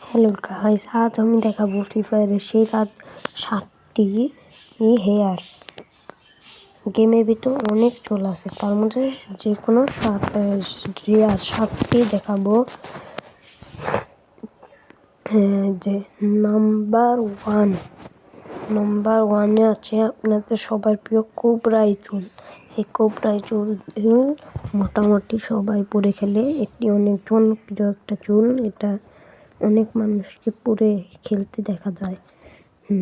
Hello guys, আজ আমি দেখাবো ফ্রি ফায়ারের সেই 7টি হেয়ার। গেমের ভিতর অনেক চল আছে, তার মধ্যে যে কোনো 7টি দেখাবো। যে নাম্বার ওয়ানে আছে আপনাদের সবার প্রিয় কোবরাই চুল। এই কোবরাই চুল মোটামুটি সবাই পরে খেলে। এটি অনেক জনপ্রিয় একটা চুল। এটা অনেক মানুষকে পরে খেলতে দেখা যায়।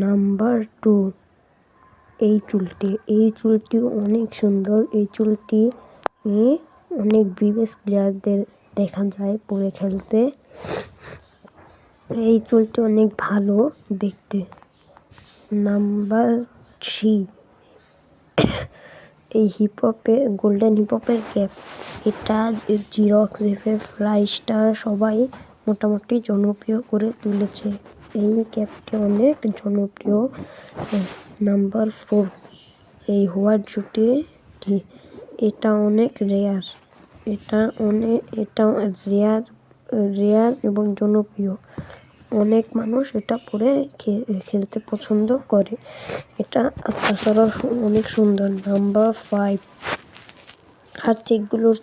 নাম্বার 2 এই চুলটি অনেক সুন্দর। এই চুলটি অনেক বিবেস প্লেয়ারদের দেখা যায় পরে খেলতে। এই চুলটি অনেক ভালো দেখতে। নাম্বার 3 এই গোল্ডেন হিপহপের ক্যাপ। এটা জিরক্স ফ্লাই স্টার সবাই মোটামুটি জনপ্রিয় করে তুলেছে। এই ক্যাপটি অনেক জনপ্রিয়। নাম্বার 4 এই হোয়াইট জুটি। এটা অনেক রেয়ার। এটা রেয়ার এবং জনপ্রিয়। অনেক মানুষ এটা পরে খেলতে পছন্দ করে। এটা তাছাড়া অনেক সুন্দর। নাম্বার 5 আর্থিকগুলোর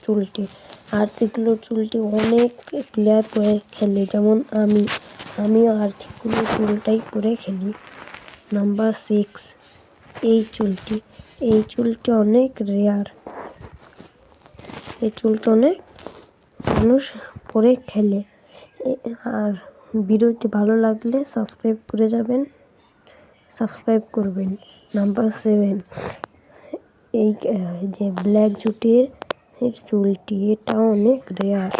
চুলটি অনেক প্লেয়ার পরে খেলে, যেমন আমিও আর্থিকগুলোর চুলটাই পরে খেলি। নাম্বার 6 এই চুলটি অনেক রেয়ার। এই চুলটা অনেক মানুষ পরে খেলে। আর ভিডিওটি ভালো লাগলে সাবস্ক্রাইব করবেন। নাম্বার 7 এই যে ব্ল্যাক জুটির চুলটি, এটা অনেক রেয়ার।